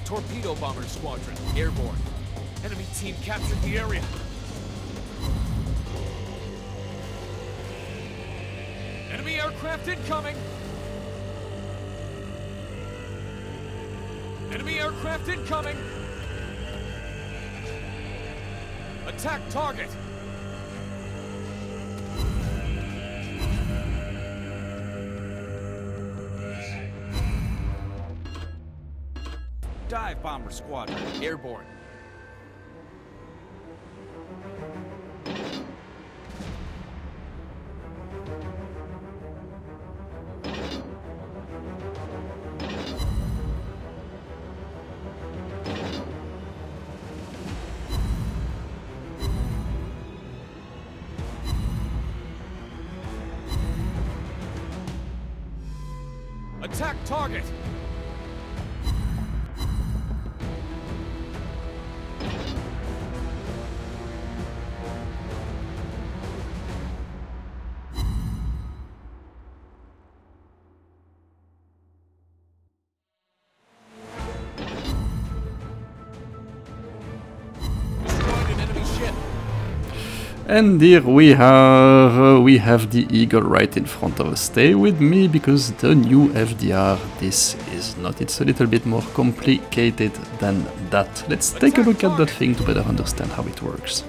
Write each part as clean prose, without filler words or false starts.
torpedo bomber squadron, airborne. Enemy team captured the area. Enemy aircraft incoming! Enemy aircraft incoming! Attack target! Dive bomber squadron, Airborne. Attack target! And here we have the Eagle right in front of us. Stay with me because the new FDR, this is not. It's a little bit more complicated than that. Let's take a look at that thing to better understand how it works.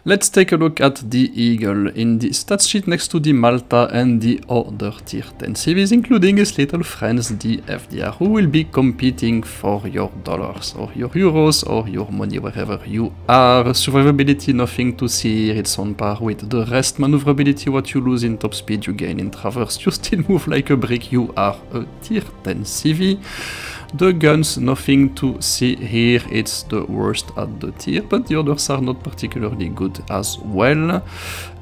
Let's take a look at the Eagle in the stats sheet next to the Malta and the other Tier 10 CVs, including his little friends, the FDR, who will be competing for your dollars or your euros or your money wherever you are. Survivability, nothing to see here, it's on par with the rest. Maneuverability, what you lose in top speed, you gain in traverse. You still move like a brick, you are a Tier 10 CV. The guns, nothing to see here, it's the worst at the tier, but the others are not particularly good as well.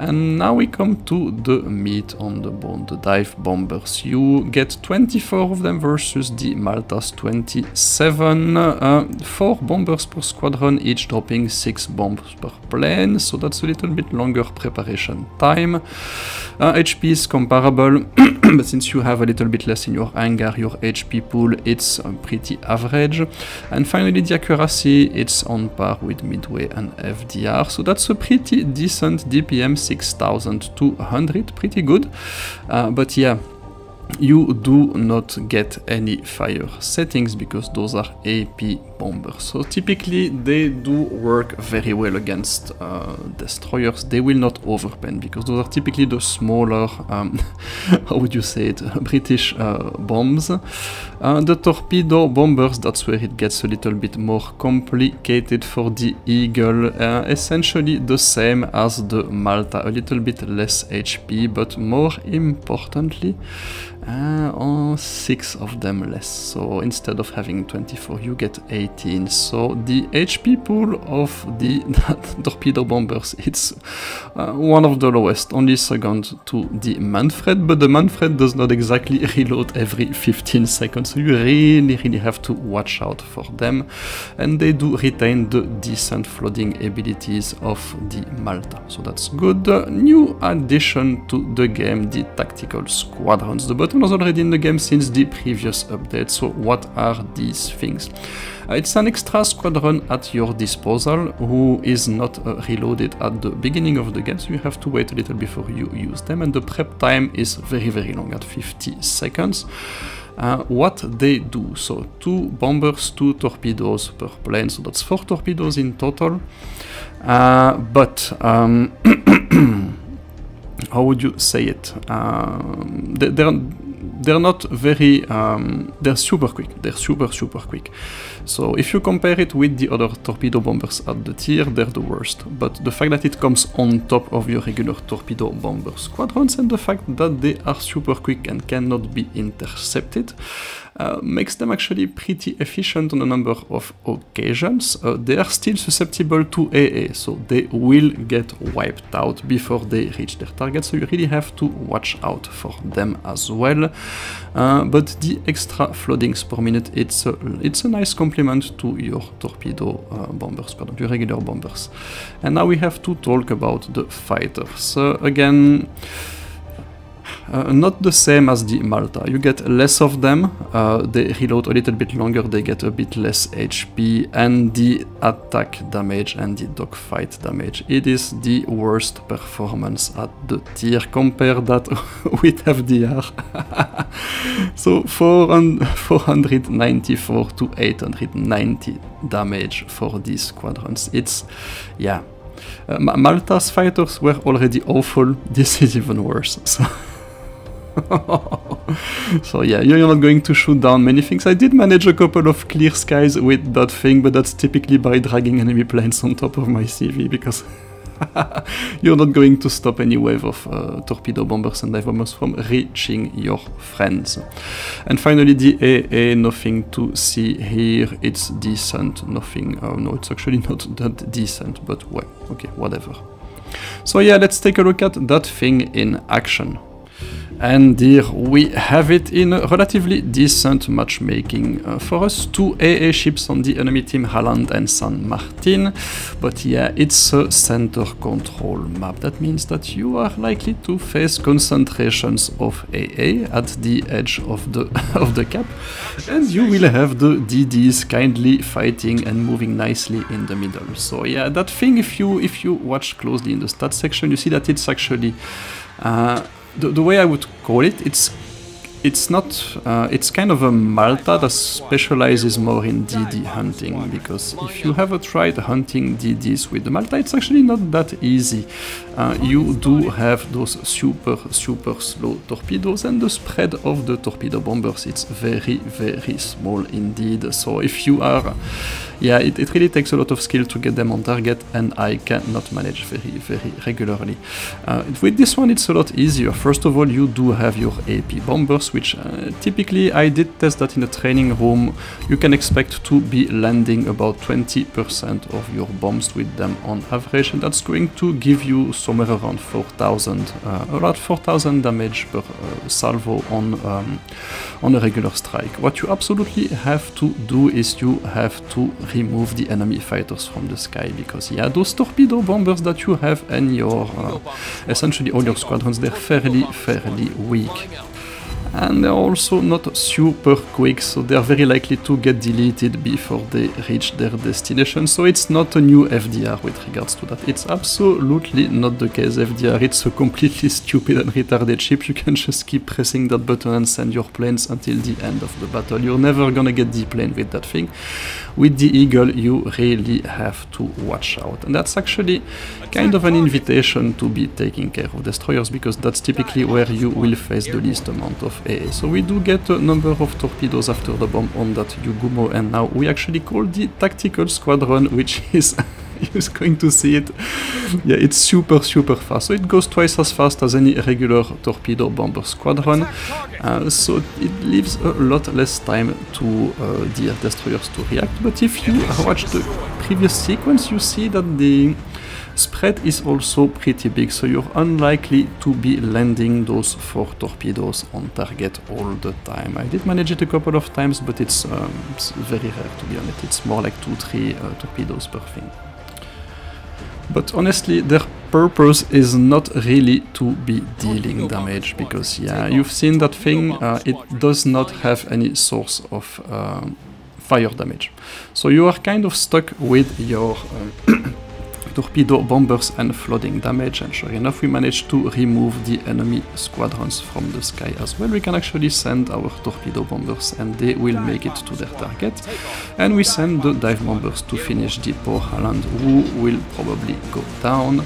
And now we come to the meat on the bone, the dive bombers. You get 24 of them versus the Malta's 27. 4 bombers per squadron, each dropping 6 bombs per plane, so that's a little bit longer preparation time. HP is comparable, but since you have a little bit less in your hangar, your HP pool, it's pretty average. And finally the accuracy, it's on par with Midway and FDR, so that's a pretty decent DPM, 6200, pretty good. But yeah, you do not get any fire settings because those are AP bombers. So typically they do work very well against destroyers. They will not overpen because those are typically the smaller, how would you say it, British bombs. The torpedo bombers, that's where it gets a little bit more complicated for the Eagle. Essentially the same as the Malta, a little bit less HP, but more importantly, 6 of them less. So instead of having 24, you get 18. So the HP pool of the torpedo bombers, it's one of the lowest, only second to the Manfred, but the Manfred does not exactly reload every 15 seconds, so you really have to watch out for them. And they do retain the decent flooding abilities of the Malta, so that's good. New addition to the game, the tactical squadrons. The button was already in the game since the previous update, so what are these things? It's an extra squadron at your disposal who is not reloaded at the beginning of the game, so you have to wait a little before you use them, and the prep time is very long at 50 seconds. What they do, so 2 bombers, 2 torpedoes per plane, so that's 4 torpedoes in total, but how would you say it? They're not very, they're super quick, they're super quick. So if you compare it with the other torpedo bombers at the tier, they're the worst. But the fact that it comes on top of your regular torpedo bomber squadrons and the fact that they are super quick and cannot be intercepted makes them actually pretty efficient on a number of occasions. They are still susceptible to AA, so they will get wiped out before they reach their target, so you really have to watch out for them as well. But the extra floodings per minute, it's a nice complement to your torpedo bomber squadron, your regular bombers. And now we have to talk about the fighters. Again, not the same as the Malta. You get less of them, they reload a little bit longer, they get a bit less HP, and the attack damage and the dogfight damage. It is the worst performance at the tier. Compare that with FDR. So 494 to 890 damage for these squadrons. It's, yeah. Malta's fighters were already awful, this is even worse. So yeah, you're not going to shoot down many things. I did manage a couple of clear skies with that thing, but that's typically by dragging enemy planes on top of my CV, because you're not going to stop any wave of torpedo bombers and dive bombers from reaching your friends. And finally the AA, nothing to see here, it's decent, nothing, no, it's actually not that decent, but well, okay, whatever. So yeah, let's take a look at that thing in action. And here we have it in a relatively decent matchmaking for us. 2 AA ships on the enemy team, Haaland and San Martin. But yeah, it's a center control map. That means that you are likely to face concentrations of AA at the edge of the cap. And you will have the DDs kindly fighting and moving nicely in the middle. So yeah, that thing, if you watch closely in the stats section, you see that it's actually the way I would call it, it's kind of a Malta that specializes more in DD hunting, because if you have tried hunting DDs with the Malta, it's actually not that easy. You do have those super slow torpedoes, and the spread of the torpedo bombers, it's very small indeed. So if you are, yeah, it really takes a lot of skill to get them on target, and I cannot manage very regularly. With this one it's a lot easier. First of all, you do have your AP bombers, which typically, I did test that in a training room, you can expect to be landing about 20% of your bombs with them on average, and that's going to give you somewhere around 4,000 damage per salvo on a regular strike. What you absolutely have to do is you have to remove the enemy fighters from the sky, because yeah, those torpedo bombers that you have in your essentially all your squadrons, they're fairly weak. And they're also not super quick, so they're very likely to get deleted before they reach their destination. So it's not a new FDR with regards to that. It's absolutely not the case. FDR, it's a completely stupid and retarded ship. You can just keep pressing that button and send your planes until the end of the battle. You're never gonna get deplaned with that thing. With the Eagle, you really have to watch out. And that's actually kind of an invitation to be taking care of destroyers, because that's typically where you will face the least amount of AA. So we do get a number of torpedoes after the bomb on that Yugumo, and now we actually call the tactical squadron, which is you're going to see it. Yeah, it's super fast. So it goes twice as fast as any regular torpedo bomber squadron. So it leaves a lot less time to the destroyers to react. But if you watch the previous sequence, you see that the spread is also pretty big, so you're unlikely to be landing those 4 torpedoes on target all the time. I did manage it a couple of times, but it's very rare, to be honest. It's more like 2-3 torpedoes per thing. But honestly, their purpose is not really to be dealing damage, because yeah, you've seen that thing, it does not have any source of fire damage. So you are kind of stuck with your torpedo bombers and flooding damage, and sure enough we managed to remove the enemy squadrons from the sky as well. We can actually send our torpedo bombers and they will make it to their target, and we send the dive bombers to finish the poor Haaland, who will probably go down.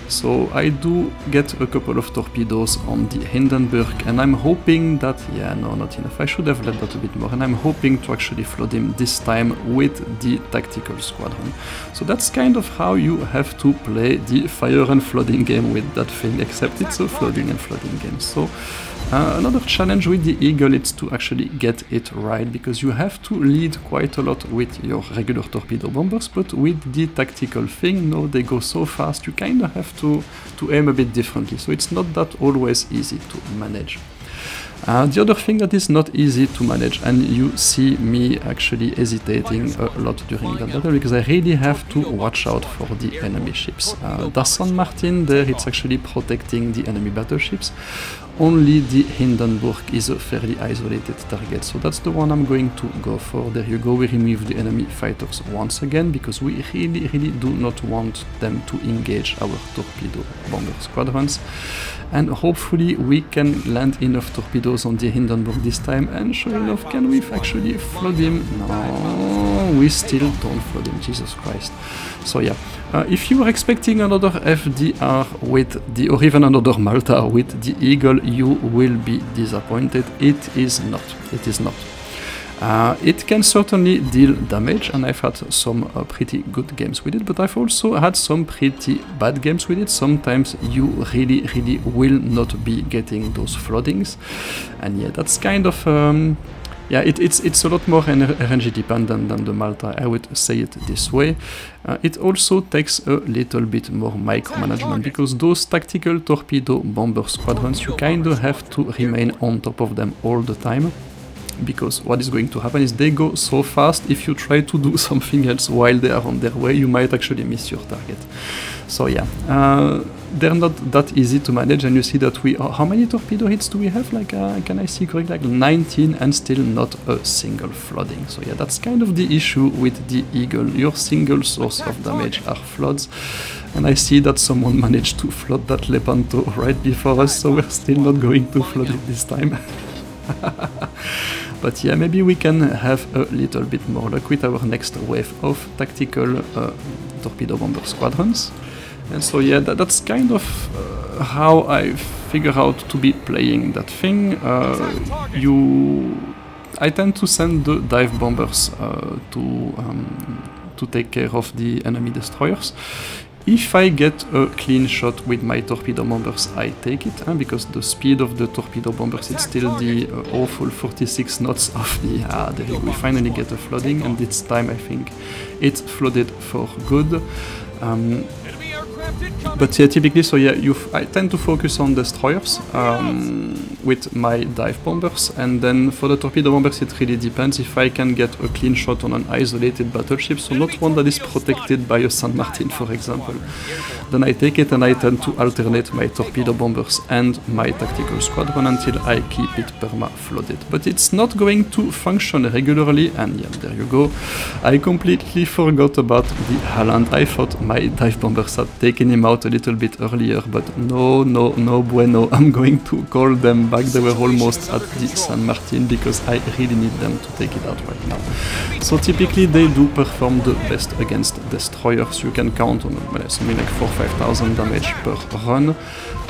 So I do get a couple of torpedoes on the Hindenburg, and I'm hoping that, yeah, no, not enough, I should have led that a bit more, and I'm hoping to actually flood him this time with the tactical squadron. So that's kind of how you have to play the fire and flooding game with that thing, except it's a flooding and flooding game. So another challenge with the Eagle is to actually get it right, because you have to lead quite a lot with your regular torpedo bombers, but with the tactical thing, no, they go so fast, you kind of have to aim a bit differently, so it's not that always easy to manage. The other thing that is not easy to manage, and you see me actually hesitating a lot during that battle, because I really have to watch out for the enemy ships. The San Martin there, it's actually protecting the enemy battleships. Only the Hindenburg is a fairly isolated target, so that's the one I'm going to go for. There you go, we remove the enemy fighters once again, because we really do not want them to engage our torpedo bomber squadrons. And hopefully we can land enough torpedoes on the Hindenburg this time, and sure enough, can we actually flood him? No, we still don't flood him, Jesus Christ. So yeah, if you were expecting another FDR with the, or even another Malta with the Eagle, you will be disappointed. It is not. It is not. It can certainly deal damage, and I've had some pretty good games with it, but I've also had some pretty bad games with it. Sometimes you really will not be getting those floodings, and yeah, that's kind of yeah, it's a lot more RNG dependent than the Malta, I would say it this way. It also takes a little bit more micromanagement, because those tactical torpedo bomber squadrons, you kind of have to remain on top of them all the time, because what is going to happen is they go so fast, if you try to do something else while they are on their way, you might actually miss your target. So yeah, they're not that easy to manage, and you see that we how many torpedo hits do we have? Like, can I see correctly? Like 19, and still not a single flooding. So yeah, that's kind of the issue with the Eagle. Your single source of damage are floods, and I see that someone managed to flood that Lepanto right before us, so we're still not going to flood it this time. But yeah, maybe we can have a little bit more luck with our next wave of tactical torpedo bomber squadrons. And so yeah, that's kind of how I figure out to be playing that thing. I tend to send the dive bombers to take care of the enemy destroyers. If I get a clean shot with my torpedo bombers, I take it, because the speed of the torpedo bombers, it's still the awful 46 knots of the... there we finally get a flooding, and this time I think it flooded for good. But yeah, typically, so yeah, I tend to focus on destroyers with my dive bombers, and then for the torpedo bombers it really depends if I can get a clean shot on an isolated battleship, so not one that is protected by a San Martin, for example. Then I take it, and I tend to alternate my torpedo bombers and my tactical squadron until I keep it perma-flooded. But it's not going to function regularly, and yeah, there you go. I completely forgot about the Haaland. I thought my dive bombers had taken him out a little bit earlier, but no bueno. I'm going to call them back. They were almost at the San Martin, because I really need them to take it out right now. So typically they do perform the best against destroyers. You can count on something like 4,000–5,000 damage per run.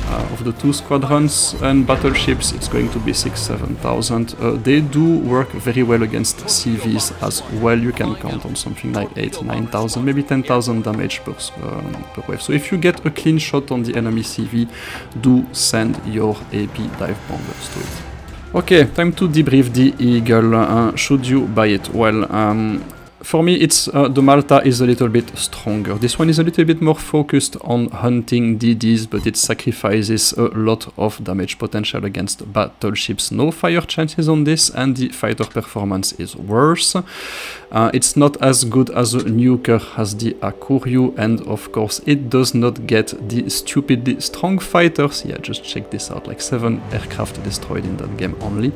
Of the two squadrons, and battleships it's going to be 6–7,000. They do work very well against CVs as well. You can count on something like 8–9,000, maybe 10,000 damage per wave. So if you get a clean shot on the enemy CV, do send your AP dive bombers to it. Okay, time to debrief the Eagle. Should you buy it? Well, for me, it's the Malta is a little bit stronger. This one is a little bit more focused on hunting DDs, but it sacrifices a lot of damage potential against battleships. No fire chances on this, and the fighter performance is worse. It's not as good as a nuker as the Hakuryu, and of course it does not get the stupidly strong fighters. Yeah, just check this out, like 7 aircraft destroyed in that game only.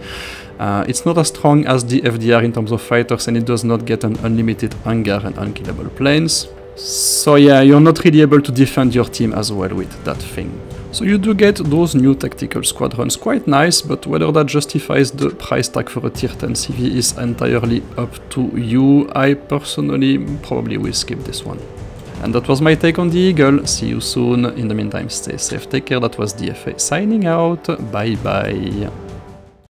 It's not as strong as the FDR in terms of fighters, and it does not get an unlimited hangar and unkillable planes. So yeah, you're not really able to defend your team as well with that thing. So you do get those new tactical squadrons, quite nice, but whether that justifies the price tag for a tier 10 CV is entirely up to you. I personally probably will skip this one. And that was my take on the Eagle. See you soon. In the meantime, stay safe, take care. That was DFA signing out. Bye bye.